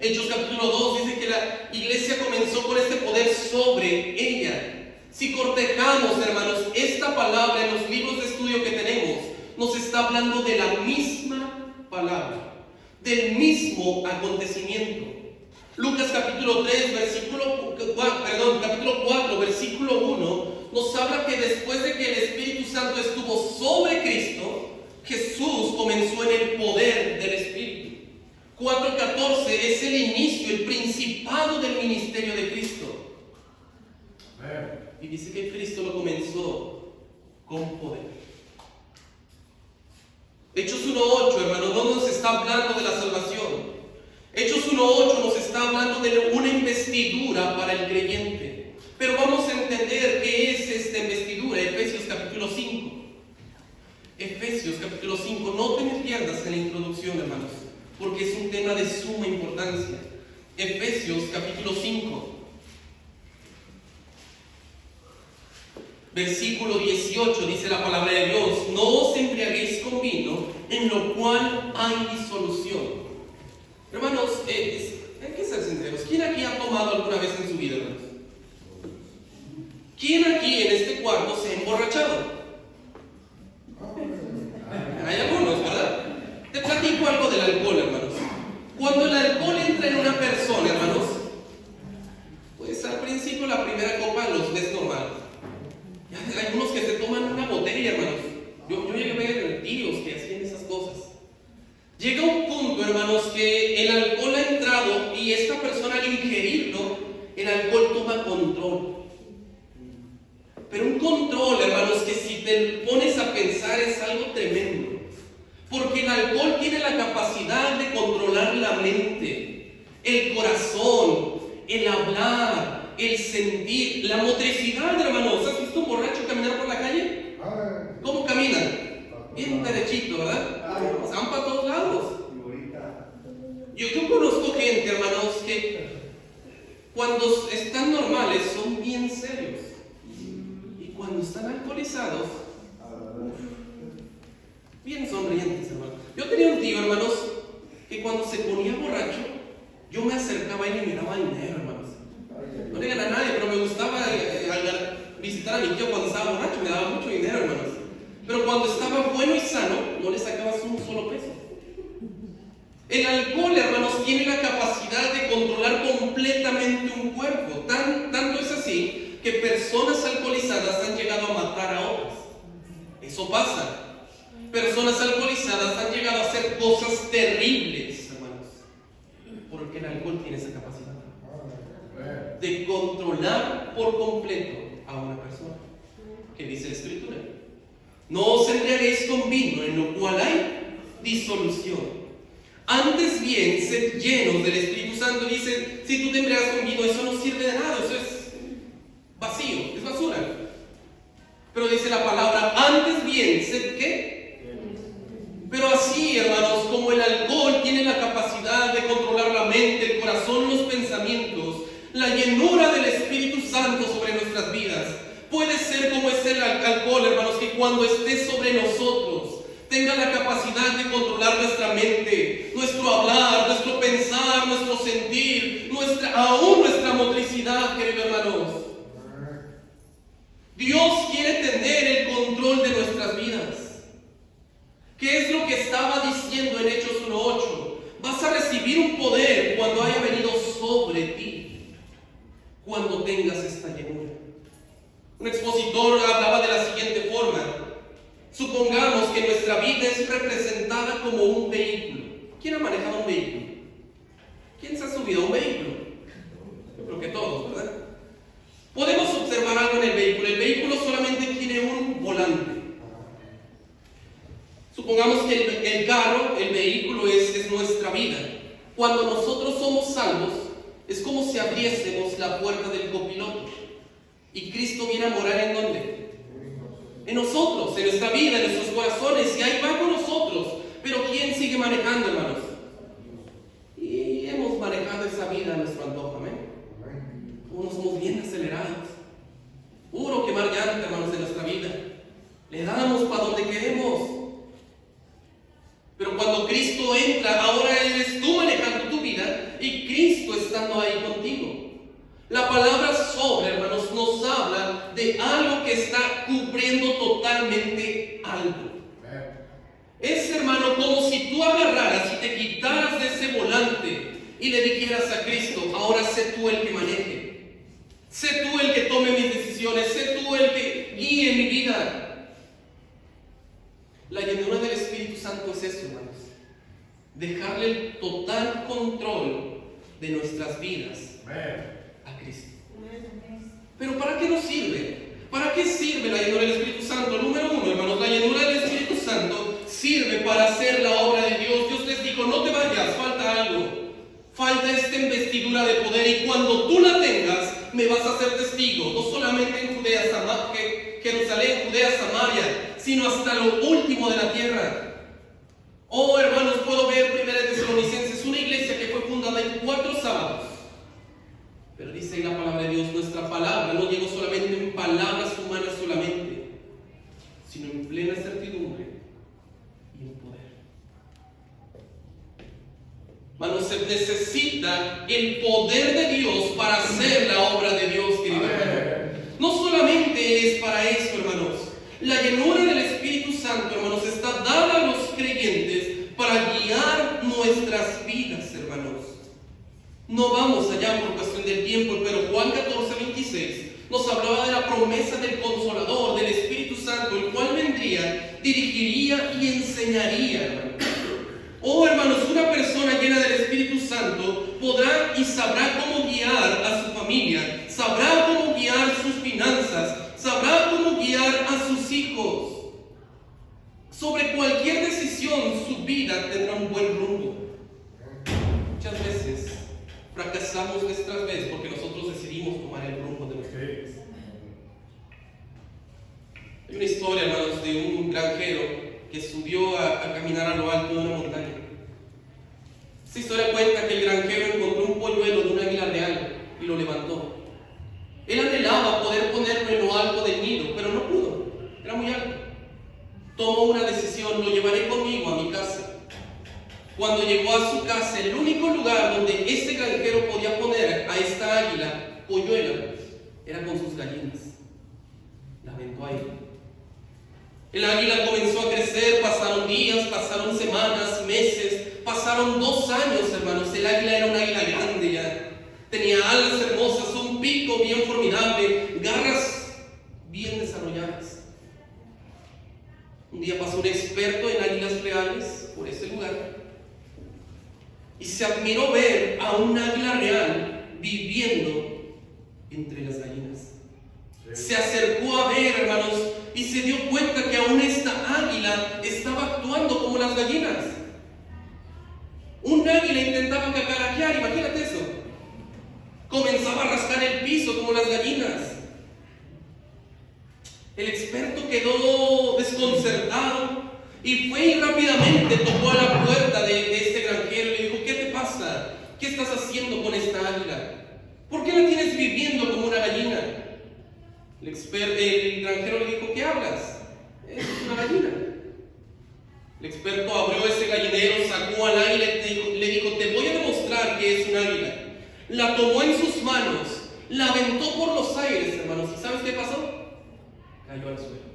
Speaker 1: Hechos capítulo 2 dice que la iglesia comenzó con este poder sobre ella. Si cortejamos, hermanos, esta palabra en los libros de estudio que tenemos, nos está hablando de la misma palabra, del mismo acontecimiento. Lucas capítulo 3, capítulo 4, versículo 1, nos habla que después de que el Espíritu Santo estuvo sobre Cristo, Jesús comenzó en el poder del Espíritu. 4:14 es el inicio, el principado del ministerio de Cristo. Y dice que Cristo lo comenzó con poder. Hechos 1:8, hermano, no nos está hablando de la salvación. Hechos 1:8 nos está hablando de una investidura para el creyente. Pero vamos a entender qué es esta investidura. Efesios capítulo 5. Efesios capítulo 5. No te me pierdas en la introducción, hermanos, porque es un tema de suma importancia. Efesios capítulo 5. Versículo 18 dice la palabra de Dios: no os embriaguéis con vino, en lo cual hay disolución. Hermanos, hay que ser sinceros. ¿Quién aquí ha tomado alguna vez en su vida, hermanos? ¿Quién aquí en este cuarto se ha emborrachado? Hay algunos, ¿verdad? Te platico algo del alcohol, hermanos. Cuando el alcohol entra en una persona, hermanos, pues al principio la primera copa los ves normal. Hay algunos que se toman una botella, hermanos. Yo llegué a ver tíos que hacían esas cosas. Llega un punto, hermanos, que el alcohol ha entrado y esta persona, al ingerirlo, el alcohol toma control. Pero un control, hermanos, que si te pones a pensar es algo tremendo. Porque el alcohol tiene la capacidad de controlar la mente, el corazón, el hablar, el sentir, la motricidad, hermanos. ¿Has visto un borracho caminar por la calle? ¿Cómo caminan? Bien derechito, ¿verdad? Van para todos lados. Yo conozco gente, hermanos, que cuando están normales son bien serios. Y cuando están alcoholizados, bien sonrientes, hermanos. Yo tenía un tío, hermanos, que cuando se ponía borracho, yo me acercaba y me daba dinero, hermanos. No le gané a nadie, pero me gustaba visitar a mi tío cuando estaba borracho, me daba mucho dinero, hermanos. Pero cuando estaba bueno y sano, no le sacabas un solo peso. El alcohol, hermanos, tiene la capacidad de controlar completamente un cuerpo. Tanto es así que personas alcoholizadas han llegado a matar a otras. Eso pasa. Personas alcoholizadas han llegado a hacer cosas terribles, hermanos, porque el alcohol tiene esa capacidad de controlar por completo a una persona. ¿Qué dice la Escritura? No os embriaguéis con vino, en lo cual hay disolución. Antes bien, sed llenos del Espíritu Santo. Dice, si tú te embriagas con vino, eso no sirve de nada, eso es vacío, es basura. Pero dice la palabra, antes bien, sed ¿qué? Pero así, hermanos, como el alcohol tiene la capacidad de controlar la mente, el corazón, los pensamientos, la llenura del Espíritu Santo sobre nuestras vidas puede ser como es el alcohol, hermanos, que cuando esté sobre nosotros tenga la capacidad de controlar nuestra mente, nuestro hablar, nuestro pensar, nuestro sentir, aún nuestra motricidad, queridos hermanos. Dios quiere tener el control de nuestras vidas. ¿Qué es lo que estaba diciendo en Hechos 1:8? Vas a recibir un poder cuando haya venido sobre ti, cuando tengas esta llenura. Un expositor hablaba de la siguiente forma: supongamos que nuestra vida es representada como un vehículo. ¿Quién ha manejado un vehículo? ¿Quién se ha subido a un vehículo? Yo creo que todos, ¿verdad? Podemos observar algo en el vehículo. El vehículo solamente tiene un volante. Supongamos que el carro, el vehículo es nuestra vida. Cuando nosotros somos salvos, es como si abriésemos la puerta del copiloto. Y Cristo viene a morar ¿en dónde? En nosotros, en nuestra vida, en nuestros corazones. Y ahí va con nosotros. Pero ¿quién sigue manejando, hermanos? Y hemos manejado esa vida a nuestro antojo, amén. Unos somos bien acelerados. Puro quemar llanta, hermanos, en nuestra vida. Le damos para donde queremos. Pero cuando Cristo entra, ahora eres tú manejando tu vida y Cristo estando ahí contigo. La palabra sobre, hermanos, nos habla de algo que está cubriendo totalmente algo. Es, hermano, como si tú agarraras y te quitaras de ese volante y le dijeras a Cristo: ahora sé tú el que maneje, sé tú el que tome mis decisiones, sé tú el que guíe mi vida. La llenura del Espíritu Santo es eso, hermanos. Dejarle el total control de nuestras vidas a Cristo. Pero ¿para qué nos sirve? ¿Para qué sirve la llenura del Espíritu Santo? Número uno, hermanos, la llenura del Espíritu Santo sirve para hacer la obra de Dios. Dios les dijo: no te vayas, falta algo. Falta esta investidura de poder, y cuando tú la tengas, me vas a ser testigo, no solamente en Judea, Jerusalén, Judea, Samaria, sino hasta lo último de la tierra. Oh, hermanos, puedo ver 1 Tesalonicenses, una iglesia que fue fundada en 4 sábados. Pero dice ahí la palabra de Dios: nuestra palabra no llegó solamente en palabras humanas solamente, sino en plena certidumbre y en poder. Hermanos, se necesita el poder de Dios para hacer la obra de Dios, querido hermano. No solamente es para eso, hermanos. La llenura del Espíritu Santo, hermanos, está dada a los creyentes para guiar nuestras vidas, hermanos. No vamos allá por cuestión del tiempo, pero Juan 14:26 nos hablaba de la promesa del Consolador, del Espíritu Santo, el cual vendría, dirigiría y enseñaría, hermanos. Oh, hermanos, una persona llena del Espíritu Santo podrá y sabrá cómo guiar a su familia, sabrá cómo guiar sus finanzas, sabrá cómo guiar a sus hijos. Sobre cualquier decisión, su vida tendrá un buen rumbo. Muchas veces fracasamos nuestras veces porque nosotros decidimos tomar el rumbo de nuestra vida. Hay una historia, hermanos, de un granjero que subió a caminar a lo alto de una montaña. Esta historia cuenta que el granjero encontró un polluelo de un águila real y lo levantó. Él anhelaba poder ponerlo en lo alto del nido, pero no pudo, era muy alto. Tomó una decisión: lo llevaré conmigo a mi casa. Cuando llegó a su casa, el único lugar donde este granjero podía poner a esta águila polluela era con sus gallinas. La aventó ahí. El águila comenzó a crecer, pasaron días, pasaron semanas, meses, pasaron 2 años, hermanos. El águila era un águila grande ya. Tenía alas hermosas, un pico bien formidable, garras bien desarrolladas. Un día pasó un experto en águilas reales por ese lugar y se admiró ver a un águila real viviendo entre las gallinas. Se acercó a ver, hermanos, y se dio cuenta que aún esta águila estaba actuando como las gallinas. Un águila intentaba cacaraquear, imagínate eso. Comenzaba a rascar el piso como las gallinas. El experto quedó desconcertado y fue y rápidamente tocó a la puerta de este granjero y le dijo: ¿qué te pasa? ¿Qué estás haciendo con esta águila? ¿Por qué la tienes viviendo como una gallina? El granjero le dijo: ¿qué hablas? Es una gallina. El experto abrió ese gallinero, sacó al águila y le dijo: te voy a demostrar que es un águila. La tomó en sus manos, la aventó por los aires, hermanos. ¿Y sabes qué pasó? Cayó al suelo.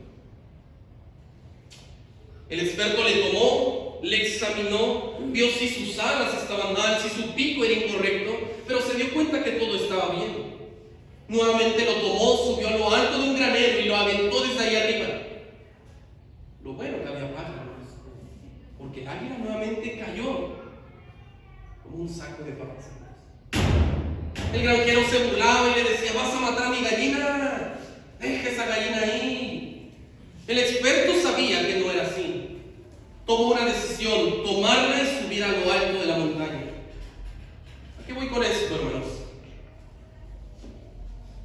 Speaker 1: El experto le tomó, le examinó, vio si sus alas estaban mal, si su pico era incorrecto, pero se dio cuenta que todo estaba bien. Nuevamente lo tomó, subió a lo alto de un granero y lo aventó desde ahí arriba. Lo bueno que había pájaros, porque el águila nuevamente cayó como un saco de papas. El granjero se burlaba y le decía: vas a matar a mi gallina, deja esa gallina ahí. El experto sabía que no era así. Tomó una decisión: tomarla y subir a lo alto de la montaña. ¿A qué voy con esto, hermanos?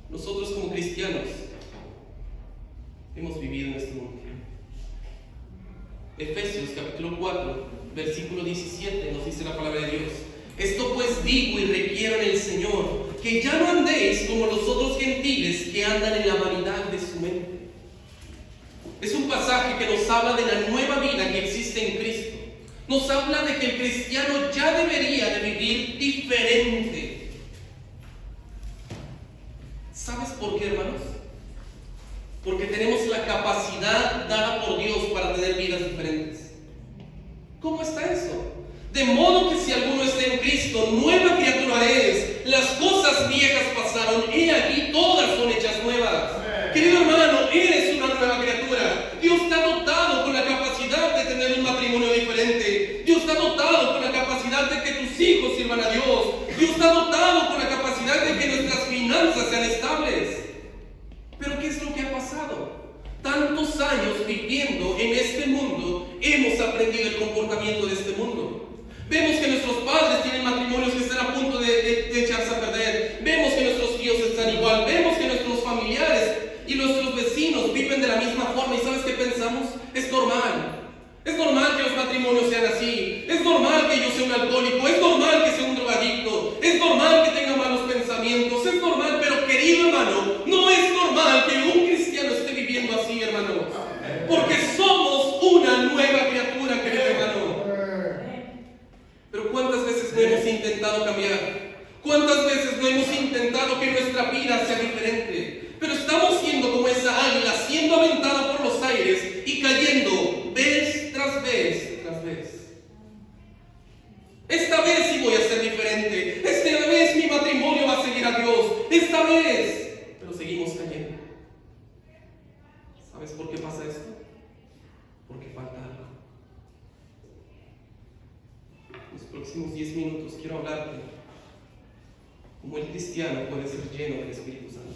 Speaker 1: Nosotros como cristianos hemos vivido en este mundo. Efesios capítulo 4, versículo 17 nos dice la palabra de Dios: esto pues digo y requiero en el Señor, que ya no andéis como los otros gentiles que andan en la vanidad de su mente. Es un pasaje que nos habla de la nueva vida que existe en Cristo. Nos habla de que el cristiano ya debería de vivir diferente. ¿Sabes por qué, hermanos? Porque tenemos la capacidad dada por Dios para tener vidas diferentes. ¿Cómo está eso? De modo que si alguno está en Cristo, nueva criatura es. Las cosas viejas pasaron, he aquí todas son hechas nuevas. Querido hermano, eres una nueva criatura. Dios te ha dotado con la capacidad de tener un matrimonio diferente. Dios te ha dotado con la capacidad de que tus hijos sirvan a Dios. Dios te ha dotado con la capacidad de que nuestras finanzas sean estables. Pero ¿qué es lo que ha pasado? Tantos años viviendo en este mundo, hemos aprendido el comportamiento de este mundo. Vemos que nuestros padres tienen matrimonios que están a punto de echarse a perder. Vemos que nuestros hijos están igual. Vemos que nuestros familiares y nuestros vecinos viven de la misma forma. ¿Y sabes qué pensamos? Es normal. Es normal que los matrimonios sean así. Es normal que yo sea un alcohólico. Es normal que sea un drogadicto. Es normal que tenga malos pensamientos. Es normal, pero querido hermano, no es normal que un cristiano esté viviendo así, hermano. Porque somos una nueva criatura, querido hermano. Pero ¿cuántas veces no hemos intentado cambiar? ¿Cuántas veces no hemos intentado que nuestra vida sea diferente? Pero estamos siendo como esa águila, siendo aventada por los aires y cayendo vez tras vez tras vez. Esta vez sí voy a ser diferente. Esta vez mi matrimonio va a seguir a Dios. Esta vez. Pero seguimos cayendo. ¿Sabes por qué pasa esto? Porque falta algo. En los próximos 10 minutos quiero hablarte cómo el cristiano puede ser lleno del Espíritu Santo.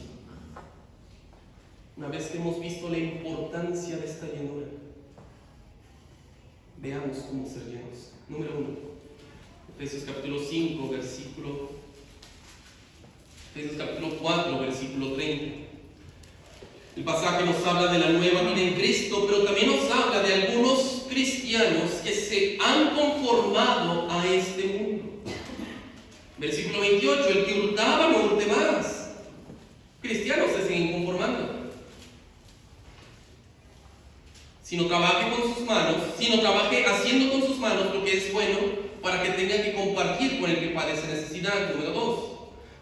Speaker 1: Una vez que hemos visto la importancia de esta llenura, veamos cómo ser llenos. Número 1, Efesios capítulo 5, Efesios capítulo 4, versículo 30. El pasaje nos habla de la nueva vida en Cristo, pero también nos habla de algunos cristianos que se han conformado a este mundo. Versículo 28, el que hurtaba no hurte más. Cristianos se siguen conformando. Sino trabaje con sus manos, sino trabaje haciendo con sus manos lo que es bueno, para que tengan que compartir con el que padece necesidad. Número 2,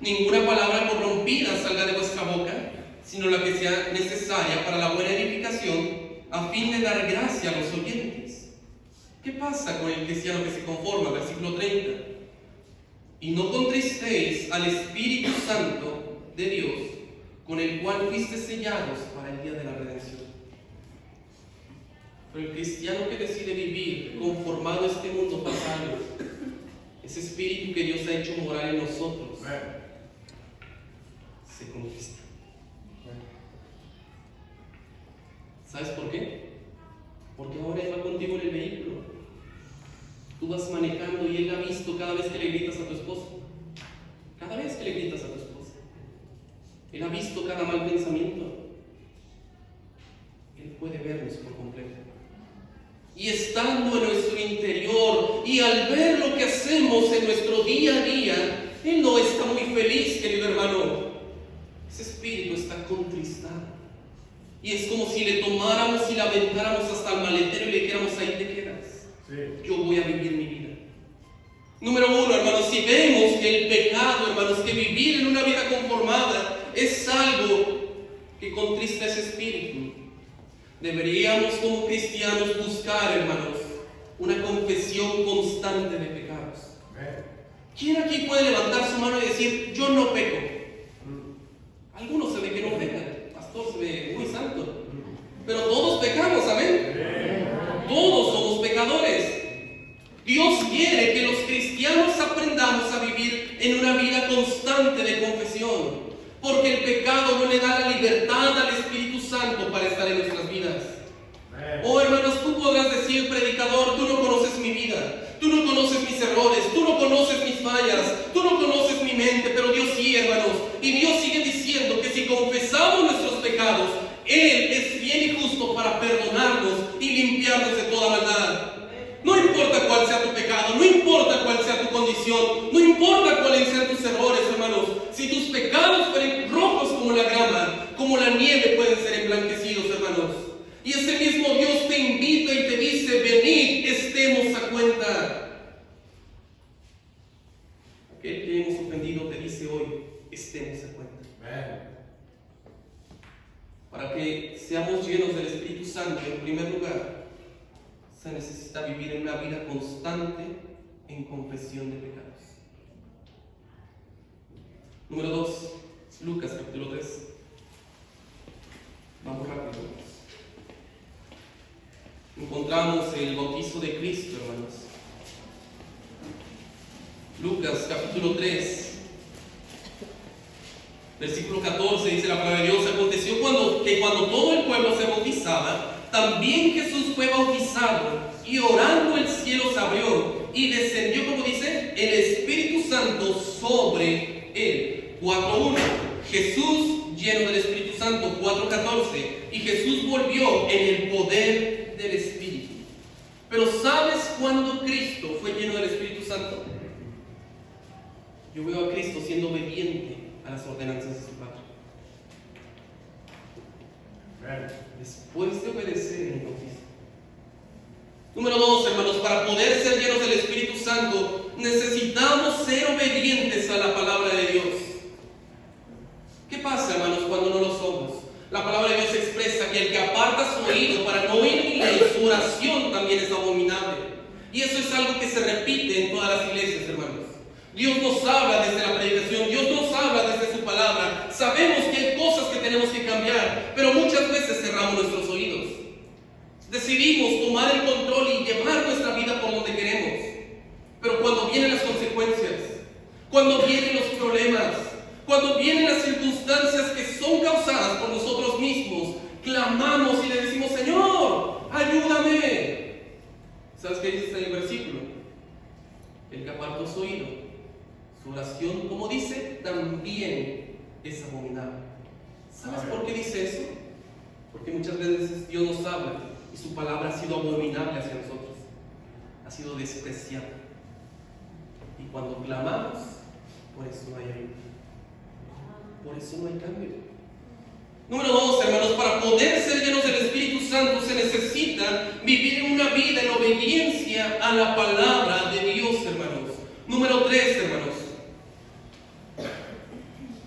Speaker 1: ninguna palabra corrompida salga de vuestra boca, sino la que sea necesaria para la buena edificación, a fin de dar gracia a los oyentes. ¿Qué pasa con el cristiano que se conforma? Versículo 30. Y no contristéis al Espíritu Santo de Dios, con el cual fuiste sellados para el día de la redención. Pero el cristiano que decide vivir conformado a este mundo pasado, ese espíritu que Dios ha hecho morar en nosotros, se conquista. ¿Sabes por qué? Porque ahora Él va contigo en el vehículo. Tú vas manejando y Él ha visto cada vez que le gritas a tu esposo. Cada vez que le gritas a tu esposa. Él ha visto cada mal pensamiento. Él puede vernos por completo. Y estando en nuestro interior y al ver lo que hacemos en nuestro día a día, Él no está muy feliz, querido hermano. Ese espíritu está contristado. Y es como si le tomáramos y la aventáramos hasta el maletero y le dijéramos: ahí te quedas. Sí. Yo voy a vivir mi vida. Número 1, hermanos, si vemos que el pecado, hermanos, que vivir en una vida conformada es algo que contrista ese espíritu, deberíamos como cristianos buscar, hermanos, una confesión constante de pecados. ¿Quién aquí puede levantar su mano y decir: yo no peco? Algunos se ve que no pecan. Pastor se ve muy santo. Pero todos pecamos, amén. Todos somos pecadores. Dios quiere que los cristianos aprendamos a vivir en una vida constante de libertad al Espíritu Santo para estar en nuestras vidas. Oh hermanos, tú podrás decir, predicador, tú no conoces mi vida, tú no conoces mis errores, tú no conoces mis fallas, tú no conoces mi mente, pero Dios sí, hermanos. Y Dios sigue diciendo que si confesamos nuestros pecados, Él es bien y justo para perdonarnos y limpiarnos de toda maldad. No importa cuál sea tu pecado, no importa cuál sea tu condición, no importa cuáles sean tus errores, hermanos. Si tus pecados fueren rojos como la grama, como la nieve, pueden ser emblanquecidos, hermanos. Y ese mismo Dios te invita y te dice, venid, estemos a cuenta. Aquel que hemos ofendido te dice hoy, estemos a cuenta. Para que seamos llenos del Espíritu Santo, en primer lugar, se necesita vivir en una vida constante en confesión de pecados. Número 2, Lucas capítulo 3. Vamos rápido. Encontramos el bautizo de Cristo, hermanos. Lucas capítulo 3, versículo 14, dice la palabra de Dios: aconteció que cuando todo el pueblo se bautizaba, también Jesús fue bautizado, y orando el cielo se abrió, y descendió, como dice, el Espíritu Santo sobre él. 4.1, Jesús lleno del Espíritu Santo. 4.14, y Jesús volvió en el poder del Espíritu. Pero ¿sabes cuándo Cristo fue lleno del Espíritu Santo? Yo veo a Cristo siendo obediente a las ordenanzas de su Padre. Después de obedecer en el bautismo. Número 2, hermanos, para poder ser llenos del Espíritu Santo, necesitamos ser obedientes a la palabra de Dios. ¿Qué pasa, hermanos, cuando no lo somos? La palabra de Dios expresa que el que aparta su oído para no oír mi ley, su oración también es abominable. Y eso es algo que se repite en todas las iglesias, hermanos. Dios nos habla desde la predicación, Dios nos habla desde su palabra. Sabemos que hay cosas que tenemos que cambiar, pero muchas veces cerramos nuestros oídos. Decidimos tomar el control y llevar nuestra vida por donde queremos. Pero cuando vienen las consecuencias, cuando vienen los problemas, cuando vienen las circunstancias que son causadas por nosotros mismos, clamamos y le decimos: Señor, ayúdame. ¿Sabes qué dice en el versículo? El que apartó su oído, su oración, como dice, también es abominable. ¿Sabes por qué dice eso? Porque muchas veces Dios nos habla y su palabra ha sido abominable hacia nosotros, ha sido despreciada. Y cuando clamamos, por eso no hay ayuda, por eso no hay cambio. Número 2, hermanos, para poder ser llenos del Espíritu Santo se necesita vivir una vida en obediencia a la palabra de Dios, hermanos. Número 3, hermanos,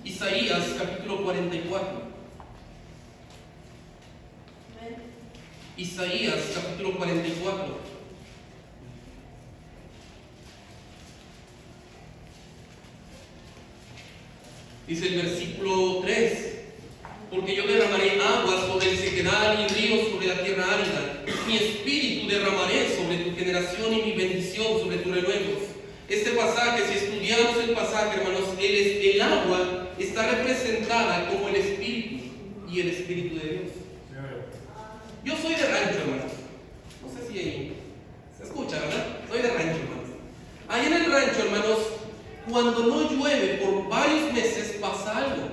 Speaker 1: Isaías capítulo 44. Isaías capítulo 44. Dice el versículo 3: porque yo derramaré agua sobre el sequedal y ríos sobre la tierra árida. Mi espíritu derramaré sobre tu generación y mi bendición sobre tus renuevos. Este pasaje, si estudiamos el pasaje, hermanos, el agua está representada como el espíritu y el espíritu de Dios. Yo soy de rancho, hermanos. No sé si se escucha, ¿verdad? Soy de rancho, hermanos. Ahí en el rancho, hermanos, cuando no llueve por varios meses pasa algo.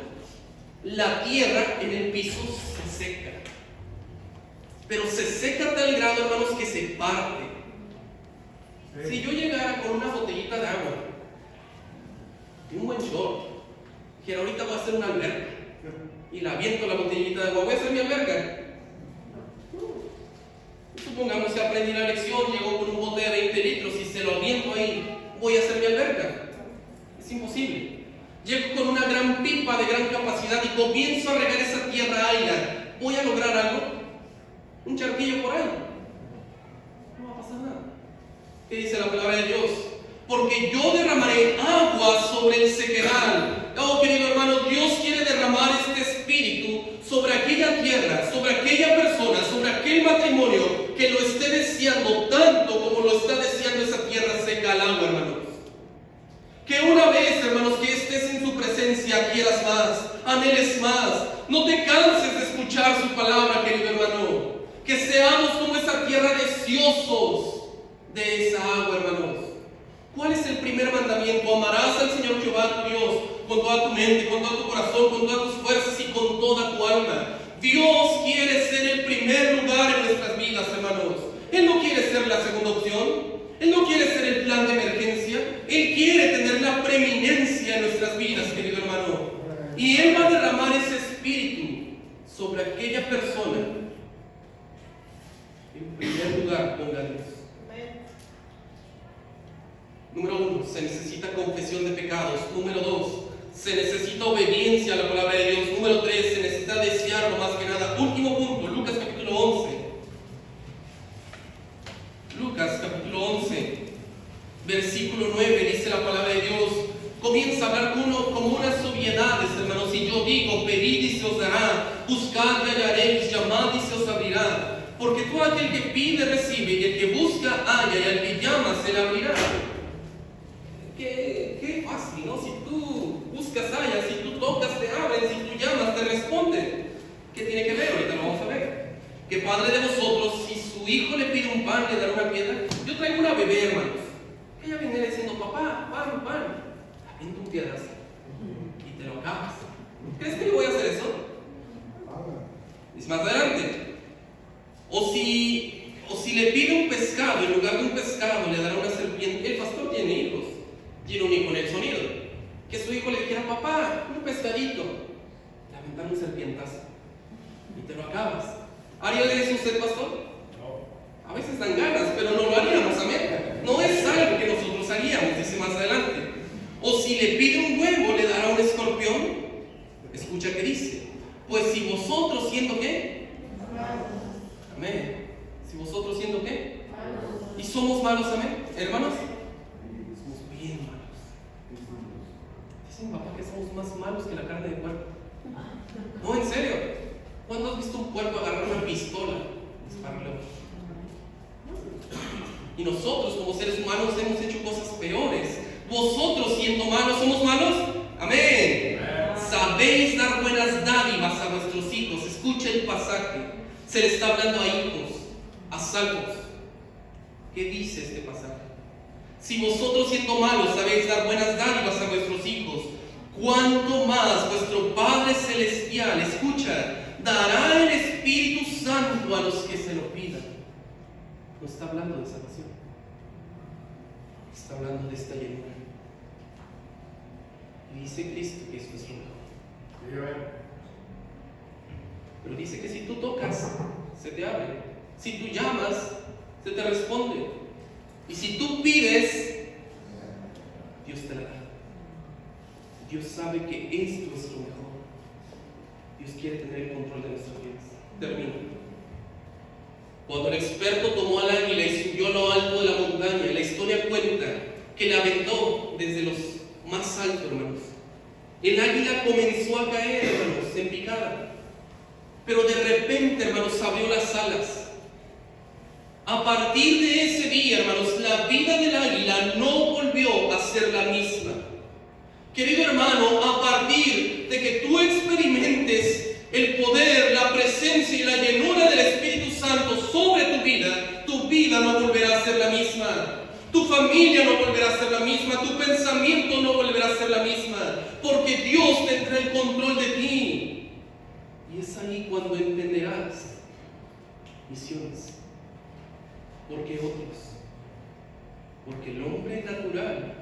Speaker 1: La tierra en el piso se seca. Pero se seca a tal grado, hermanos, que se parte. Sí. Si yo llegara con una botellita de agua y un buen short, que ahorita voy a hacer una alberca, y la aviento la botellita de agua, voy a hacer mi alberca. Supongamos que aprendí la lección, llegó con un bote de 20 litros y se lo aviento ahí, voy a hacer mi alberca. Es imposible. Llego con una gran pipa de gran capacidad y comienzo a regar esa tierra árida. ¿Voy a lograr algo? ¿Un charquillo por ahí? No va a pasar nada. ¿Qué dice la palabra de Dios? Porque yo derramaré agua sobre el sequedal. Oh, querido hermano, Dios quiere derramar este espíritu sobre aquella tierra, sobre aquella persona, sobre aquel matrimonio que lo esté deseando tanto como lo está deseando esa tierra seca al agua, hermanos. Que una vez, hermanos, que estés en su presencia, quieras más, anheles más, no te canses tierra deseosos de esa agua, hermanos. ¿Cuál es el primer mandamiento? Amarás al Señor Jehová tu Dios con toda tu mente, con todo tu corazón, con todas tus fuerzas y con toda tu alma. Dios quiere ser el primer lugar en nuestras vidas, hermanos. Él no quiere ser la segunda opción. Él no quiere ser el plan de emergencia. Él quiere tener la preeminencia en nuestras vidas, querido hermano. Y Él va a derramar ese espíritu sobre aquella persona. En primer lugar, ponga a Dios. Número 1, se necesita confesión de pecados. Número 2, se necesita obediencia a la palabra de Dios. Número 3, se necesita desearlo más que nada. Último punto, Lucas capítulo 11. Lucas capítulo 11, versículo 9, dice la palabra de Dios. Comienza a hablar como unas obviedades, hermanos. Y yo digo, pedid y se os dará, buscad y hallaréis, llamad y se os abrirá. Porque todo aquel que pide recibe, y el que busca halla, y al que llama se le abrirá. Qué fácil, ¿no? Si tú buscas hallas, si tú tocas te abren, si tú llamas te responden. ¿Qué tiene que ver? Ahorita lo vamos a ver. ¿Qué padre de vosotros, si su hijo le pide un pan, le dará una piedra? Yo traigo una bebé, hermanos. Ella viene diciendo, papá, pan. Avienta un piedrazo y te lo acabas. ¿Crees que yo voy a hacer eso? Dice más adelante. O si le pide un pescado, en lugar de un pescado le dará una serpiente. El pastor tiene hijos. Tiene un hijo en el sonido. Que su hijo le dijera, papá, un pescadito. Le aventan un serpientazo y te lo acabas. ¿Haría eso usted, pastor? No. A veces dan ganas, pero no lo haríamos, amén. No es algo que nosotros haríamos, dice más adelante. O si le pide un huevo, le dará un escorpión. Escucha que dice, pues si vosotros siendo ¿qué? Amén. Si vosotros siendo ¿qué? Y somos malos, amén, hermanos. Somos bien malos. Dicen, papá, que somos más malos que la carne de puerco. No, en serio. ¿Cuándo has visto un puerco agarrar una pistola? Dispararle. Y nosotros como seres humanos hemos hecho cosas peores. Vosotros siendo malos, ¿somos malos? Amén. Sabéis dar buenas dádivas a vuestros hijos. Escucha el pasaje. Se le está hablando a hijos, a salvos. ¿Qué dice este pasaje? Si vosotros siendo malos sabéis dar buenas dádivas a vuestros hijos, ¿cuánto más vuestro Padre Celestial, escucha, dará el Espíritu Santo a los que se lo pidan? No está hablando de salvación, está hablando de esta llenura. Y dice Cristo que esto es lo mejor. Pero dice que si tú tocas, se te abre. Si tú llamas, se te responde. Y si tú pides, Dios te la da. Dios sabe que esto es lo mejor. Dios quiere tener el control de nuestras vidas. Termino. Cuando el experto tomó al águila y subió a lo alto de la montaña, la historia cuenta que la aventó desde los más altos, hermanos. El águila comenzó a caer, hermanos, en picada. Pero de repente, hermanos, abrió las alas. A partir de ese día, hermanos, la vida del águila no volvió a ser la misma. Querido hermano, a partir de que tú experimentes el poder, la presencia y la llenura del Espíritu Santo sobre tu vida no volverá a ser la misma. Tu familia no volverá a ser la misma, tu pensamiento no volverá a ser la misma, porque Dios tendrá el control de ti. Y es ahí cuando entenderás misiones. ¿Por qué otros? Porque el hombre natural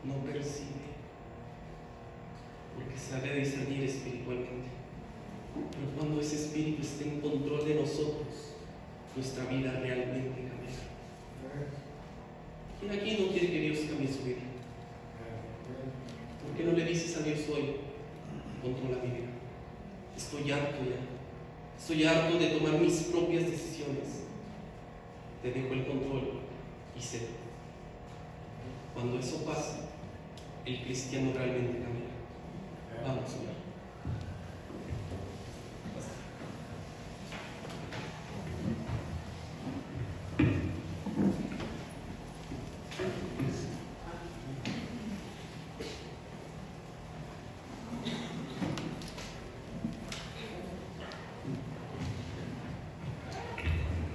Speaker 1: no percibe, porque se ha de discernir espiritualmente. Pero cuando ese espíritu esté en control de nosotros, nuestra vida realmente cambiará. ¿Quién aquí no quiere que Dios cambie su vida? ¿Por qué no le dices a Dios hoy, controla mi vida? Estoy harto ya. Estoy harto de tomar mis propias decisiones. Te dejo el control y sé. Cuando eso pasa, el cristiano realmente cambia. Vamos a orar.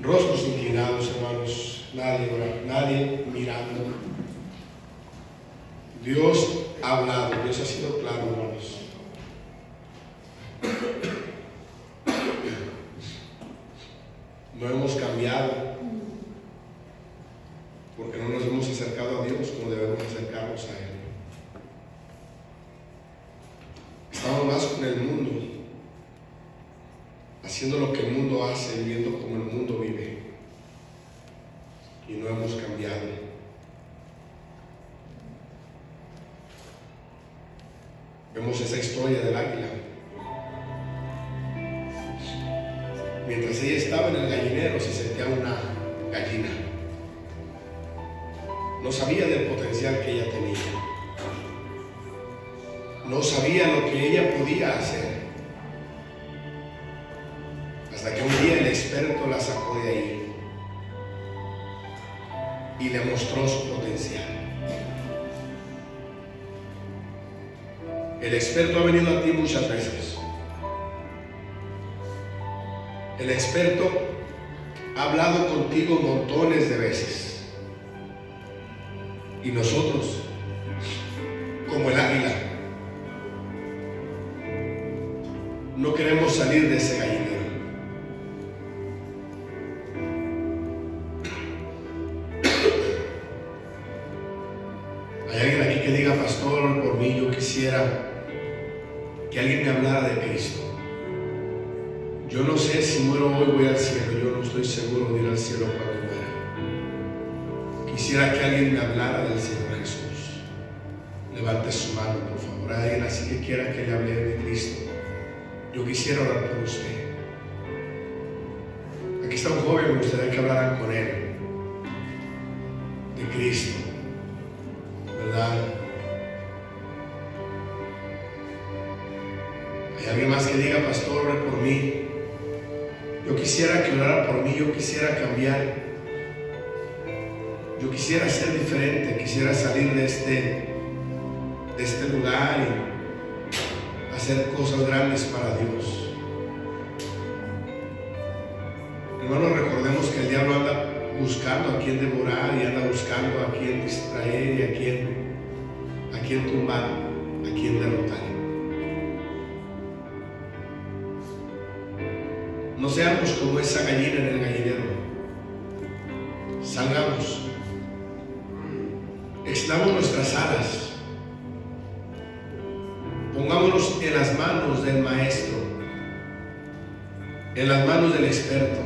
Speaker 4: Rostros inclinados, hermanos, nadie mirando. Dios ha hablado, Dios ha sido claro, hermanos. No hemos cambiado porque no nos hemos acercado a Dios como debemos acercarnos a Él. Estamos más con el mundo, haciendo lo que el mundo hace, viviendo como el mundo vive, y no hemos cambiado. Vemos esa historia del águila. Mientras ella estaba en el gallinero, se sentía una gallina. No sabía del potencial que ella tenía. No sabía lo que ella podía hacer. Hasta que un día el experto la sacó de ahí y le mostró su potencial. El experto ha venido a ti muchas veces. El experto ha hablado contigo montones de veces. Y nosotros, como el águila, no queremos salir de ese gallinero. Hay alguien aquí que diga: pastor, por mí yo quisiera que alguien me hablara de Cristo. Yo no sé si muero hoy voy al cielo, yo no estoy seguro de ir al cielo cuando muera. Quisiera que alguien me hablara del Señor Jesús. Levante su mano, por favor. Hay alguien así que quiera que le hable de Cristo. Yo quisiera orar por usted. Aquí está un joven, me gustaría que hablaran con él de Cristo, ¿verdad? Hay alguien más que diga: pastor, ore por mí. Yo quisiera que orara por mí, yo quisiera cambiar. Yo quisiera ser diferente, quisiera salir de este lugar y hacer cosas grandes para Dios. Hermanos, recordemos que el diablo anda buscando a quien devorar y anda buscando a quien distraer y a quien tumbar, a quien derrotar. No seamos como esa gallina en el gallinero. Salgamos, extendamos nuestras alas, pongámonos en las manos del maestro, en las manos del experto,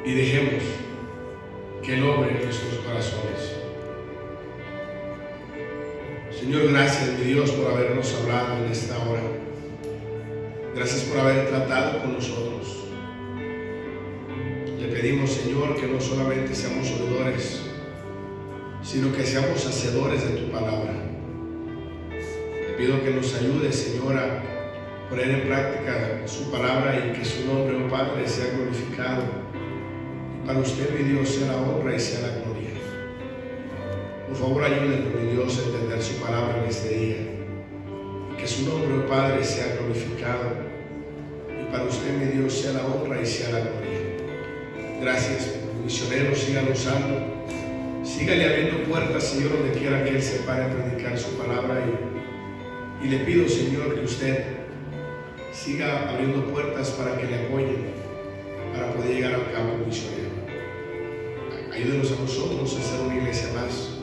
Speaker 4: y dejemos que Él obre en nuestros corazones. Señor, gracias, mi Dios, por habernos hablado en esta hora. Gracias por haber tratado con nosotros. Le pedimos, Señor, que no solamente seamos oidores, sino que seamos hacedores de tu palabra. Le pido que nos ayude, Señor, a poner en práctica su palabra y que su nombre, oh Padre, sea glorificado. Y para usted, mi Dios, sea la honra y sea la gloria. Por favor, ayúdenos, mi Dios, a entender su palabra en este día. Que su nombre, oh Padre, sea glorificado. Y para usted, mi Dios, sea la honra y sea la gloria. Gracias, misionero, sígalo usando. Sígale abriendo puertas, Señor, donde quiera que Él se pare a predicar su palabra. Y le pido, Señor, que usted siga abriendo puertas para que le apoyen, para poder llegar al campo misionero. Ayúdenos a nosotros a ser una iglesia más,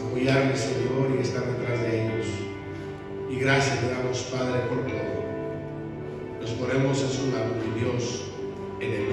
Speaker 4: apoyarles, Señor, y estar detrás de ellos. Y gracias le damos, Padre, por todo. Nos ponemos en su mano, mi Dios, en el